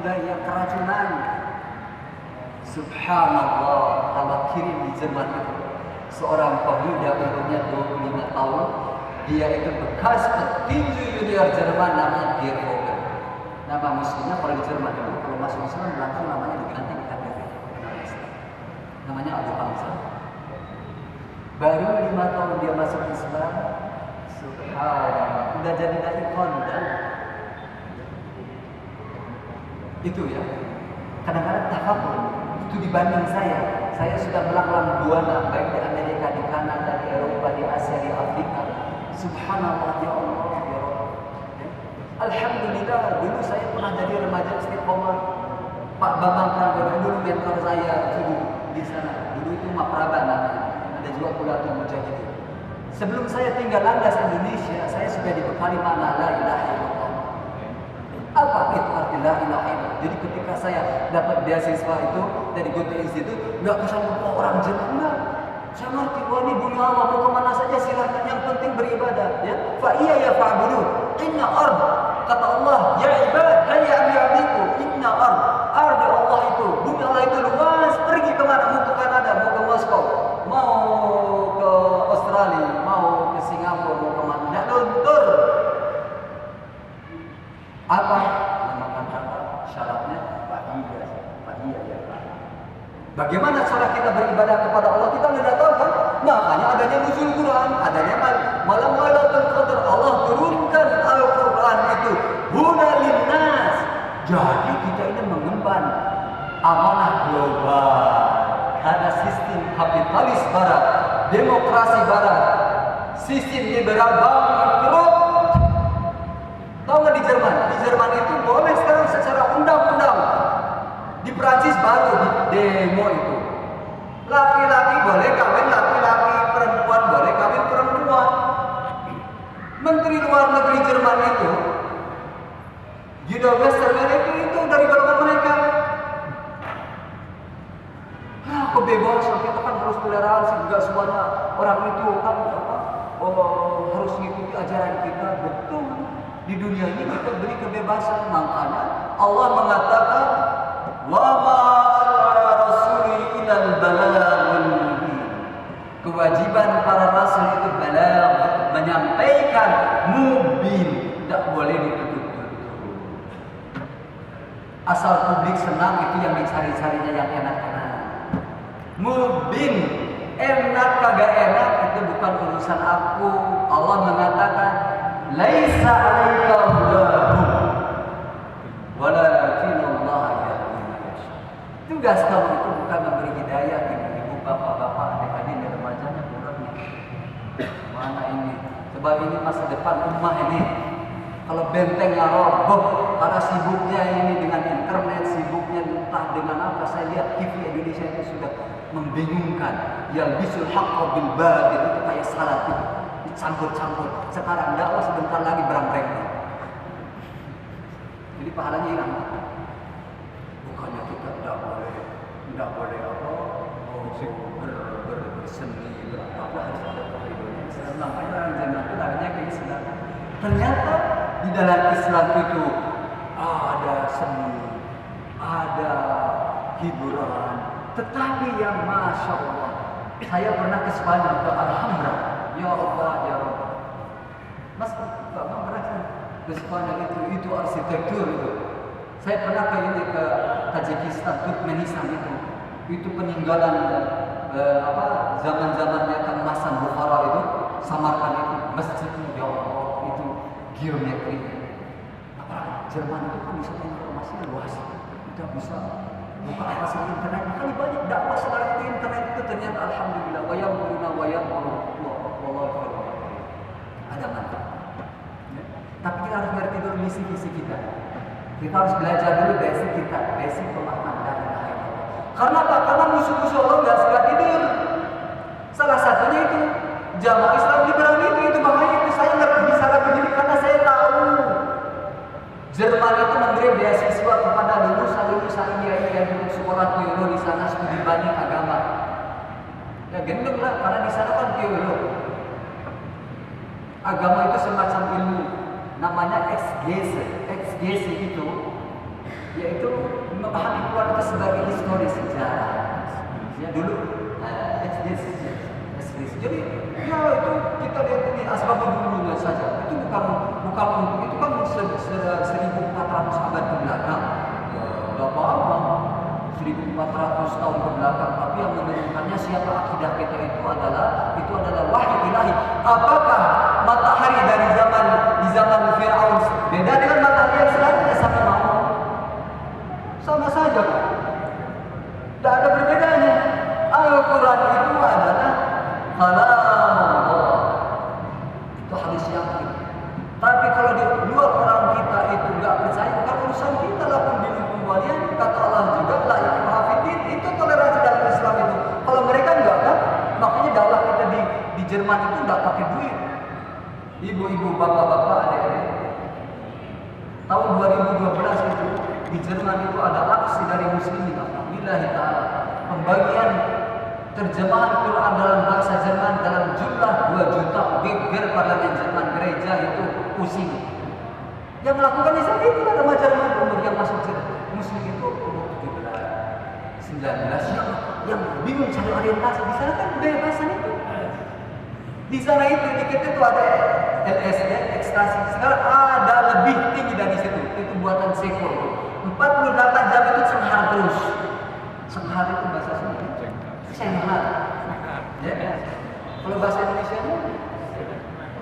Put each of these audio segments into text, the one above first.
budaya keracunan. Subhanallah, Allah kirim di Jerman itu seorang pemuda umurnya 25 tahun. Dia itu bekas petinju junior Jerman namanya Gerd Vogel. Nama muslimnya kalau di Jerman itu kalau masuk Islam langsung namanya diganti ke KTP. Namanya Abu Hamzah. Baru 5 tahun dia masuk Islam. Subhanallah, udah jadi dai kondang. Itu ya. Kadang-kadang tafakur itu dibanding saya sudah melakukan buana baik di Amerika, di Kanada, di Eropa, di Asia, di Afrika. Subhanallah, ya Allah, ya Allah. Alhamdulillah, dulu saya pernah jadi remaja istiqomah. Pak Bambang Prabowo dulu mentor saya dulu di sana. Dulu itu Mapraba namanya. Ada juga Qulatul Mujahidin. Sebelum saya tinggal landas Indonesia, saya sudah dibekali makna la ilaha illallah. Apa itu arti la ilaha illallah? Jadi ketika saya dapat beasiswa itu dari Goethe Institute, nggak kesambung orang Jerman, enggak. Saya ngerti, wah ini dunia Allah, mau kemana saja silahkan, yang penting beribadah. Ya, fa iya ya fa'budu, inna ard, kata Allah, ya ibad, hai abdi-abdiku, inna ard Allah itu, bumi Allah itu luas, pergi kemana? Mau ke Kanada, mau ke Moskow, mau ke Australia, mau ke Singapura, mau kemana? Nggak luntur. Apa? Namakan apa? Syaratnya fa'iyya ya. Bagaimana cara kita beribadah kepada Allah? Kita tidak tahu kan? Makanya adanya nuzul Quran, adanya malam Lailatul Qadar. Allah turunkan Al-Quran itu huna linnas. Jadi kita ini mengemban amanah global. Karena sistem kapitalis barat, demokrasi barat, sistem liberal bangkrut. Tahu nggak di Jerman? Di Jerman itu boleh sekarang secara undang-undang. Di Prancis baru di demo itu. Laki-laki boleh kawin laki-laki, perempuan boleh kawin perempuan. Menteri luar negeri Jerman itu, Guido Westerwelle itu dari golongan mereka. Kebebasan kita kan harus toleransi, juga semuanya orang itu kan harus mengikuti ajaran kita. Betul. Di dunia ini kita beri kebebasan, makanya Allah mengatakan wa ma rasuli ilal balaghul mubin. Kewajiban para rasul itu balagh, menyampaikan, mubin, tidak boleh ditutup-tutup. Asal publik senang itu yang dicari-carinya yang enak-enak. Mubin, enak kagak enak itu bukan urusan aku. Allah mengatakan laisa 'alaika hudahum walakin Allah yahdi man yasha. Tugas kamu itu bukan memberi hidayah ibu-ibu, bapak-bapak, adik-adik dan remajanya kurangnya. Mana ini? Sebab ini masa depan ummah ini. Kalau bentengnya roboh karena sibuknya ini dengan internet, sibuknya entah dengan apa. Saya lihat TV Indonesia itu sudah membingungkan. Yalbisul haqqa bil batil, itu kayak salat itu. Campur-campur. Sekarang dakwah sebentar lagi berang-berang. Jadi pahalanya hilang. Bukannya kita tidak boleh apa? Berseni, apa harus ada kehidupan. Makanya orang Jerman itu namanya kayak Islam. Ternyata di dalam Islam itu ada seni, ada hiburan, tetapi yang masya Allah. Saya pernah ke Spanyol, ke Alhambra. Ya Allah, ya Allah. Mas, Bapak pernah ke Spanyol itu arsitektur itu. Saya pernah ke Tajikistan, Turkmenistan itu peninggalan zaman-zamannya keemasan Bukhara itu, Samarkand itu, masjidnya ya Allah itu geometri. Jerman itu kan bisa informasinya luas, kita bisa buka akses internet, kali banyak dakwah sekarang di internet itu ternyata alhamdulillah ada mantap. Ya. Tapi kita harus ngerti dulu misi kita. Kita harus belajar dulu basic kita, basic pemahaman dari Allah. Karena apa? Karena musuh-musuh Allah nggak suka tidur. Salah satunya itu jamaah Islam liberal itu bahaya itu. Saya nggak bisa begini karena saya tahu Jerman itu memberi beasiswa kepada lulusan yang untuk sekolah teologi di sana studi banding agama. Ya gendeng lah karena di sana kan teologi. Agama itu semacam ilmu, namanya eksegesi itu, yaitu sebagai histori sejarah. Ya dulu, jadi ya itu kita lihat ini asbabun nuzulnya saja. Itu bukan untuk itu kan 1400 abad ke belakang. Berapa apa? 1400 tahun ke belakang. Tapi yang menentukannya siapa akidah kita itu adalah wahyu ilahi. Apakah matahari di zaman Firaun beda dengan matahari yang sekarang? Ya sama saja kan? Tidak ada perbedaannya. Al-Quran itu adalah kalam Allah. Itu hadis yakin. Tapi kalau di luar orang kita itu nggak percaya, bukan urusan kita lah. Pun walian kata Allah juga la ikraha fiddin, itu toleransi dalam Islam itu. Kalau mereka enggak kan, makanya dakwah kita di Jerman itu enggak pakai duit. Ibu-ibu, bapak-bapak, adik-adik. Tahun 2012 itu di Jerman itu ada aksi dari muslimin, alhamdulillah taala, pembagian terjemahan Quran dalam bahasa Jerman dalam jumlah 2 juta. Geger parlemen Jerman, gereja itu pusing. Yang melakukannya seperti itu ada Jerman, umur yang masuk muslim itu umur 17, 19. Yang bingung cari orientasi di sana kan kebebasan itu. Di sana itu dikit itu ada LSD, ekstasi. Sekarang ada lebih tinggi dari situ. Itu buatan Seko. 48 jam itu senghar terus. Senghar itu bahasa Sunda. Senghar. Ya. Kalau bahasa Indonesia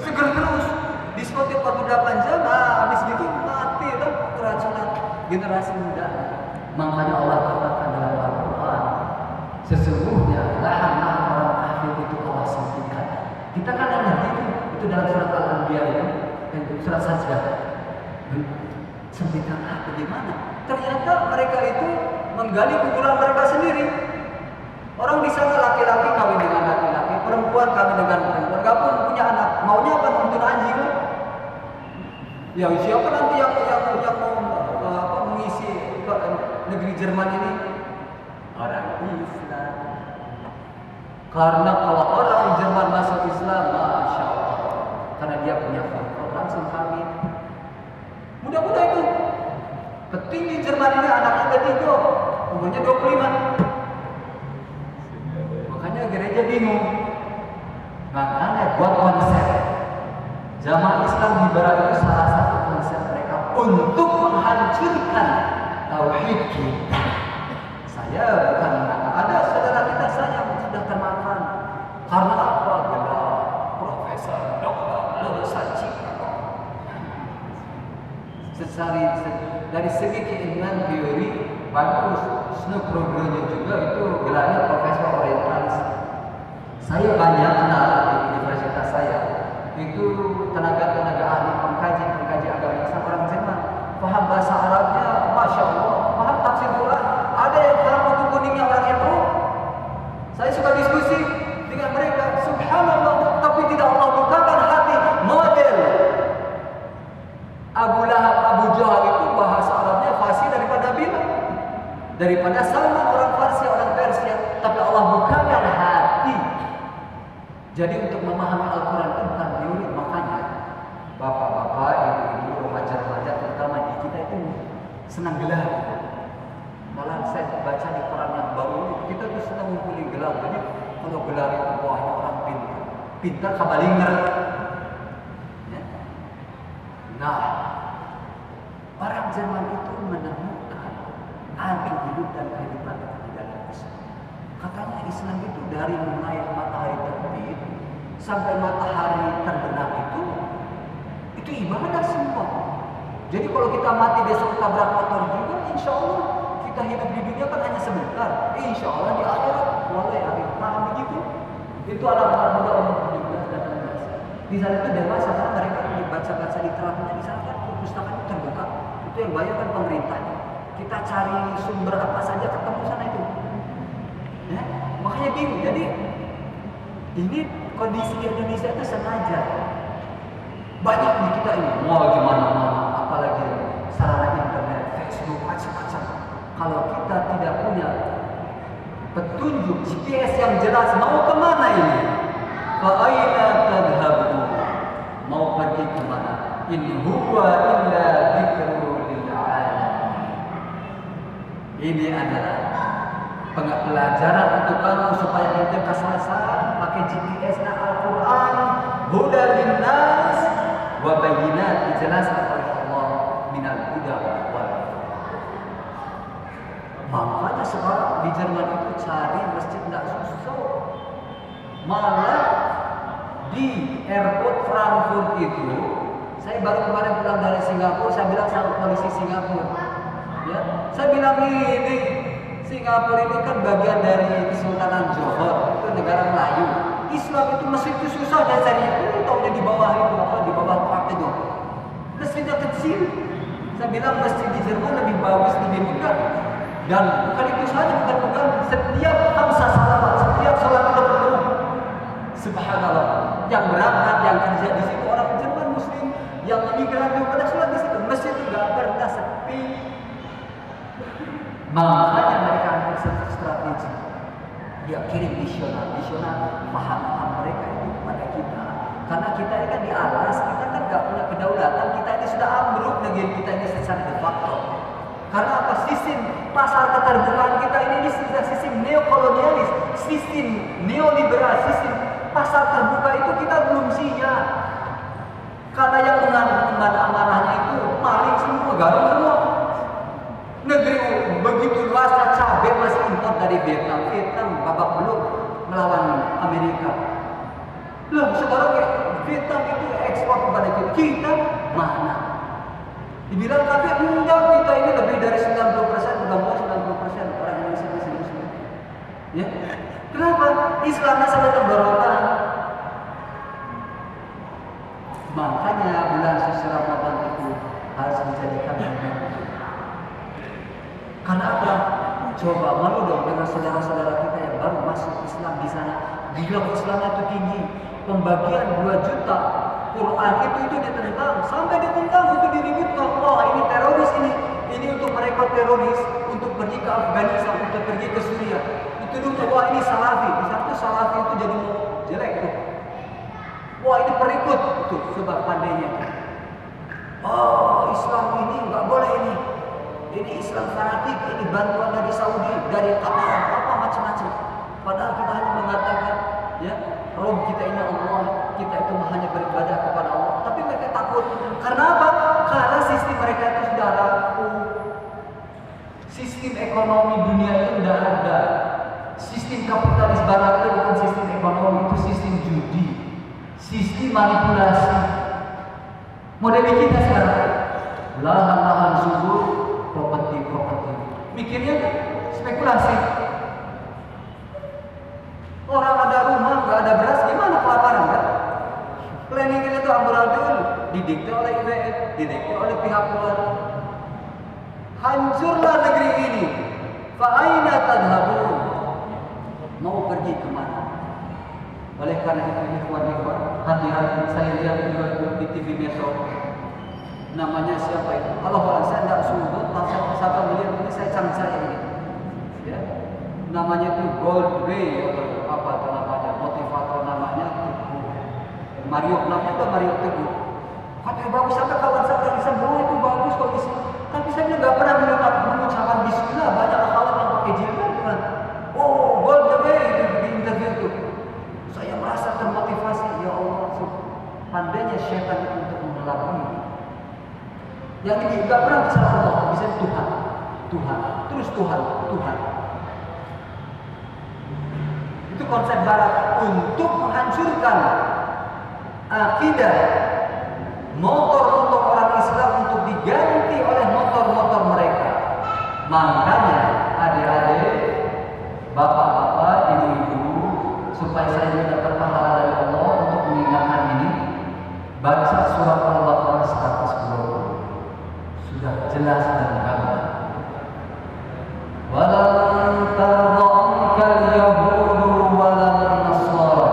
seger terus. Diskotik 48 jam, habis gitu mati lah keracunan generasi muda. Makanya Allah katakan dalam Al-Quran, sesungguhnya lahan-lahan orang kafir itu Allah sempitkan. Kita kan ada itu dalam surat Al-Anbiya itu, surat Sajdah. Sempitkan bagaimana? Ternyata mereka itu menggali kuburan mereka sendiri. Orang di sana laki-laki kawin dengan laki-laki, perempuan kawin dengan perempuan, gak pun punya anak. Maunya apa? Nonton anjing. Ya siapa nanti yang mau mengisi negeri Jerman ini? Orang Islam. Karena kalau orang Jerman masuk Islam, masya Allah, karena dia punya faktor langsung kawin. Mudah-mudah itu. Petinggi Jerman ini anaknya ada 3, umurnya 25. Makanya gereja bingung. Makanya buat konsep jamaah Islam di Barat itu salah satu konsep mereka untuk menghancurkan tauhid kita. Saya bukan ada saudara kita saya sudah termakan karena apa? Gelar profesor, doktor, lulusan Chicago. Dari segi keilmuan teori bagus, Snowcrogernya juga itu gelarnya profesor orientalis. Saya banyak kenal di universitas saya itu tenaga-tenaga ahli pengkaji agama Islam orang Jerman, paham bahasa Arabnya, masya Allah, paham tafsir Quran. Ada yang paham buku kuningnya orang Hebrew. Saya suka diskusi dengan mereka, subhanallah, tapi tidak Allah bukakan hati model Abu Lahab, Abu Jahal itu bahasa Arabnya fasih daripada Bilal, daripada Salman orang Farsi, orang Persia, tapi Allah bukakan hati. Jadi untuk memahami Al-Quran itu bukan teori, makanya bapak-bapak, ibu-ibu, remaja-remaja terutama di kita itu senang gelar. Malah saya baca di Quran yang baru ini, kita tuh senang ngumpulin gelar. Jadi kalau gelar itu bawahnya orang pintar kabalinger. Ya. Nah, orang Jerman itu menemukan arti hidup dan kehidupan di dalam Islam. Katanya Islam itu dari mulai matahari terbit sampai matahari terbenam itu ibadah semua. Jadi kalau kita mati besok tabrak motor juga, insya Allah kita hidup di dunia kan hanya sebentar. Insya Allah di akhirat, mulai akhir paham begitu. Itu anak-anak muda umur 17 dan 16. Di sana itu dewasa karena mereka dibaca-baca literaturnya di sana kan perpustakaan itu terbuka. Itu yang bayarkan pemerintah. Kita cari sumber apa saja ketemu sana itu. Ya, makanya bingung. Jadi ini kondisi Indonesia itu sengaja banyak di kita ini mau gimana-mana, apalagi sarana internet, Facebook, macam-macam. Kalau kita tidak punya petunjuk GPS yang jelas mau kemana ini, fa aina tadhhabu, mau pergi kemana? In huwa illa dzikrul lil alamin. Ini adalah pelajaran untuk kamu supaya ente kesasar pakai GPS Al-Quran, huda linnas wa bayyinat, dijelaskan oleh Allah minal huda wal. Makanya sekarang di Jerman itu cari masjid tidak susah. Malah di airport Frankfurt itu, saya baru kemarin pulang dari Singapura, saya bilang sama polisi Singapura, ya, saya bilang ini Singapura ini kan bagian dari Kesultanan Johor, itu negara Melayu. Islam itu masjid itu susah dan cari itu taunya di bawah itu apa, di bawah truk itu. Masjidnya kecil. Saya bilang masjid di Jerman lebih bagus, lebih megah. Dan bukan itu saja, bukan megah. Setiap khamsa salawat, setiap salat itu penuh. Subhanallah. Yang berangkat, yang kerja di situ orang Jerman Muslim, yang imigran juga pada sholat di situ. Masjid itu nggak pernah sepi. Makanya mereka ambil strategi. Dia kirim misioner paham mereka itu kepada kita. Karena kita ini kan di alas, kita kan nggak punya kedaulatan. Kita ini sudah ambruk negeri kita ini secara de facto. Karena apa? Sistem pasar keterbukaan kita ini sudah sistem neokolonialis, sistem neoliberal, sistem pasar terbuka itu kita belum siap. Karena yang mengemban amanahnya itu maling semua, garam semua. Negeri begitu luasnya, cabai masih impor dari Vietnam. Vietnam babak belum melawan Amerika. Loh, sekarang Vietnam itu ekspor kepada kita. Kita mana? Dibilang tapi enggak, kita ini lebih dari 90%, udah mau 90% orang Indonesia masih Muslim. Ya. Kenapa? Islamnya sangat berorban. Makanya bulan suci Ramadan itu harus dijadikan momentum. Karena apa? Coba malu dong dengan saudara-saudara kita yang baru masuk Islam di sana. Gila Islamnya itu tinggi. Pembagian 2 juta Quran itu ditentang, sampai ditentang, itu diributkan. Wah, ini teroris ini untuk mereka teroris, untuk pergi ke Afghanistan, untuk pergi ke Suriah. Itu dulu, wah ini Salafi. Di satu Salafi itu jadi mau jelek tuh. Wah ini perikut, tuh coba pandainya. Oh Islam ini nggak boleh ini. Ini Islam fanatik, ini bantuan dari Saudi, dari Qatar, apa macam-macam. Padahal kita hanya mengatakan, ya, Rob kita ini Allah, kita itu hanya beribadah kepada Allah. Tapi mereka takut. Karena apa? Karena sistem mereka itu sudah rapuh. Sistem ekonomi dunia itu sudah ada. Sistem kapitalis barat itu bukan sistem ekonomi, itu sistem judi, sistem manipulasi. Model kita sekarang, lahan-lahan subur, properti. Mikirnya kan spekulasi. Orang ada rumah, nggak ada beras, gimana kelaparan kan? Planning itu amburadul, didikte oleh IWF, didikte oleh pihak luar. Hancurlah negeri ini. Fa'aina tadhabun? Mau pergi kemana? Oleh karena itu ikhwan-ikhwan, hati-hati. Saya lihat di TV Metro. Namanya siapa itu? Kalau orang saya tidak sudut, siapa melihat ini saya cangcai ini. Ya. Namanya itu Gold Ray, apa itu namanya? Motivator namanya Teguh. Mario, namanya itu Mario Teguh. Katanya bagus, sampai kawan saya bisa bahwa itu bagus kondisi. Tapi saya nggak pernah mengucapkan Bismillah. Banyak kawan yang pakai jilbab kan. Oh, Gold Ray di interview itu. Saya merasa termotivasi. Ya Allah, pandainya syaitan itu untuk mengelabui. Yang ini nggak pernah bicara Allah, bisa Tuhan, terus Tuhan. Itu konsep Barat untuk menghancurkan akidah motor-motor orang Islam untuk diganti oleh motor-motor mereka. Makanya adik-adik, bapak-bapak, ibu-ibu, supaya saya mendapat pahala dari Allah untuk mengingatkan ini, baca surat Al-Baqarah 120. Sudah jelas dan gamblang. Walan tarda'ankal yahudu walan nasara.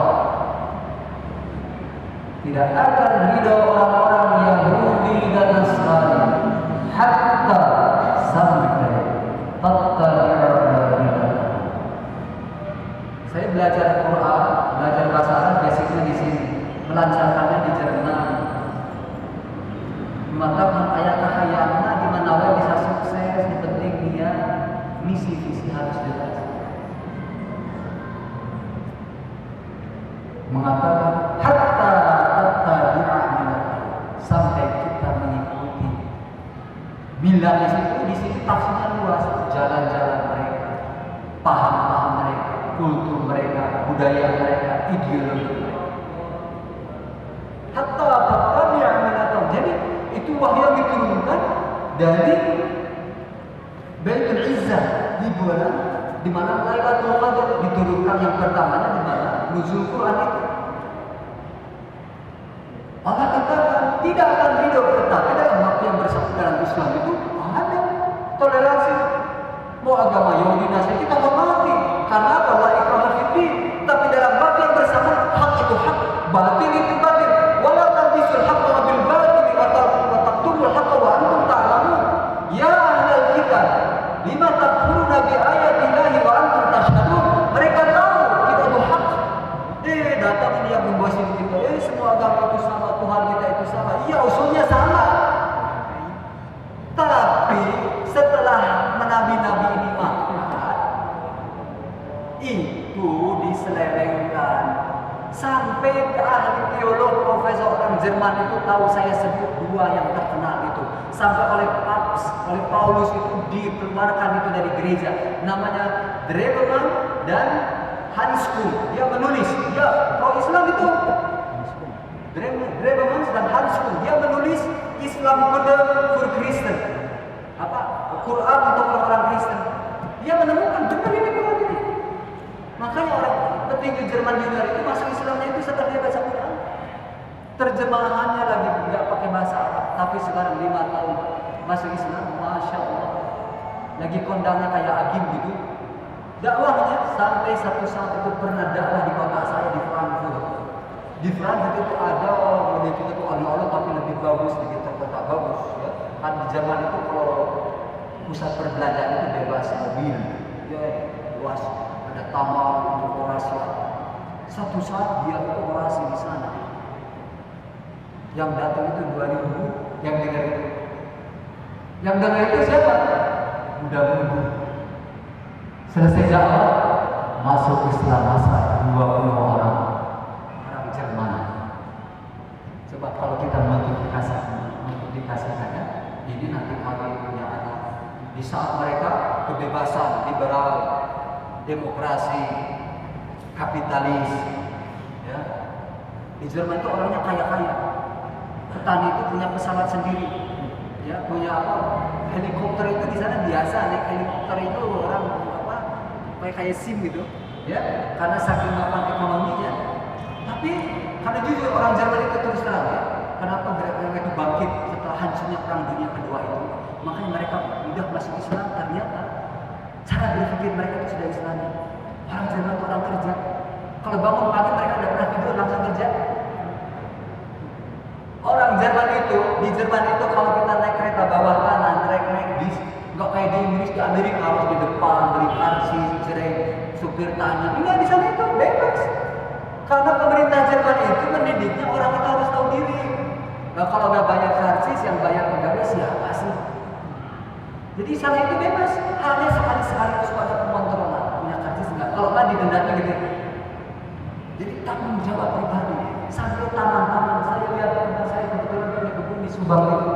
Tidak akan ridha orang-orang Yahudi dan Nasrani hatta sampai tattabi'a dinahum. Saya belajar Quran, belajar bahasa Arab basicnya di sini, melancarkannya di Jerman. Mantap ayat hayatnya di mana bisa sukses, yang penting dia mengatakan hatta tattabi'a millata, sampai kita mengikuti millah. Di sini tafsirnya luas, jalan-jalan mereka, paham-paham mereka, kultur mereka, budaya mereka, ideologi mereka. Hatta tattabi'a millata. Jadi itu wahyu yang diturunkan dari Baitul Izzah di bulan di mana Lailatul Qadar diturunkan yang pertamanya di mana nuzul Quran itu. Allah katakan tidak akan ridho, tetapi dalam waktu yang bersatu dalam Islam itu ada toleransi. Mau agama Yahudi Nasrani kita hormati karena Allah ikrah fiddin, tapi dalam waktu yang bersama hak itu hak, batil itu batil. Wala talbisul haqqa bil batil wa taqtumul haqqa wa antum ta'lamun. Ya ahlal kitab, lima takfuruna bi ayatillahi wa antum tashhadun. Mereka tahu kita itu hak. Datang ini yang membosin kita. Semua agama itu sama, Tuhan kita itu sama. Iya, usulnya sama. Tapi setelah nabi-nabi ini makan, itu diselewengkan sampai ke ahli teolog profesor orang Jerman itu tahu, saya sebut dua yang terkenal itu, sampai oleh Paulus itu dikeluarkan itu dari gereja, namanya Drebemann dan Hans Kuhn. Dia menulis, dia pro Islam itu Drebemann dan Hans Kuhn, dia menulis Islam Code for Christian, apa Quran untuk orang Kristen. Dia menemukan benar ini Quran ini. Makanya orang petinggi Jerman di luar itu masuk Islamnya itu setelah dia baca Quran. Terjemahannya lagi nggak pakai bahasa Arab, tapi sekarang 5 tahun masuk Islam, masya Allah. Lagi kondangnya kayak Agim gitu. Dakwahnya sampai satu saat itu pernah dakwah di kota saya di Frankfurt. Di Frankfurt itu ada orang itu Allah tapi lebih bagus, lebih tertata bagus. Ya. Kan di Jerman itu kalau pusat perbelanjaan itu bebas mobil, ya luas, ada taman untuk orasi. Satu saat dia itu orasi di sana. Yang datang itu 2000, yang dengar itu. Yang dengar itu siapa? Muda-mudi. Selesai dakwah, masuk Islam masa 20 orang Jerman. Coba kalau kita modifikasi saja, ini nanti kami punya anak. Di saat mereka kebebasan, liberal, demokrasi, kapitalis, ya. Di Jerman itu orangnya kaya-kaya. Petani itu punya pesawat sendiri, ya, punya apa? Helikopter itu di sana biasa, naik helikopter itu orang apa? Kayak SIM gitu, ya, karena saking mapan ekonominya. Tapi karena jujur orang Jerman itu terus terang, ya, kenapa mereka itu bangkit setelah hancurnya perang dunia kedua itu? Makanya mereka mudah masuk Islam, ternyata cara berpikir mereka itu sudah Islami. Orang Jerman itu orang kerja. Kalau bangun pagi mereka tidak pernah tidur, langsung kerja. Orang Jerman itu, di Jerman itu kalau kita naik kereta bawah kanan, naik bis, nggak kayak di Inggris, di Amerika harus di depan, beri karcis, cerai, supir tanya. Enggak, di sana itu bebas. Karena pemerintah Jerman itu mendidiknya orang itu harus tahu diri. Nah, kalau nggak bayar karcis, yang bayar pegawai siapa sih? Jadi sana itu bebas. Hanya sekali-sekali itu suka ada pengontrolan. Punya karcis enggak? Kalau nggak didendanya gitu. Jadi tanggung jawab pribadi. Sampai taman-taman saya lihat teman saya kebetulan punya kebun di Subang itu.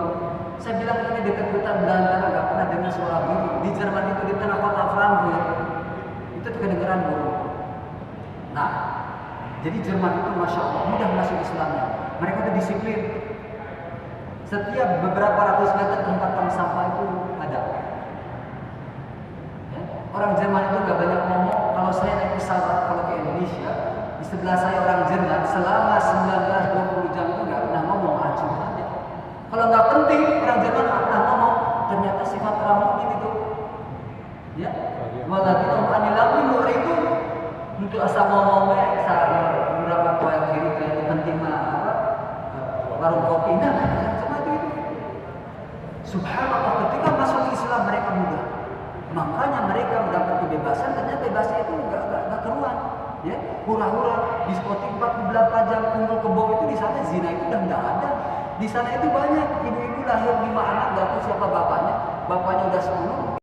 Saya bilang ini dekat hutan belantara, nggak pernah dengar suara burung. Di Jerman itu di tengah kota Frankfurt itu kedengeran burung. Nah, jadi Jerman itu masya Allah mudah masuk Islamnya. Mereka itu disiplin. Setiap beberapa ratus meter tempat tong sampah itu ada. Ya. Orang Jerman itu nggak banyak ngomong. Kalau saya naik pesawat kalau ke Indonesia, di sebelah saya orang Jerman selama 19-20 jam itu nggak pernah ngomong, acuh aja. Kalau nggak penting orang Jerman nggak pernah ngomong. Ternyata sifat orang mukmin itu, ya. Waladina anilawi nur itu untuk asal ngomongnya, asal beberapa poin kiri kayak penting mah warung kopi, nah cuma itu. Subhanallah, ketika masuk Islam mereka mudah. Makanya mereka mendapat kebebasan, ternyata bebasnya itu nggak keruan. Ya, hura-hura, diskotik 48 jam, kumpul kebo itu di sana zina itu udah nggak ada. Di sana itu banyak ibu-ibu lahir 5 anak, nggak tahu siapa bapaknya udah 10,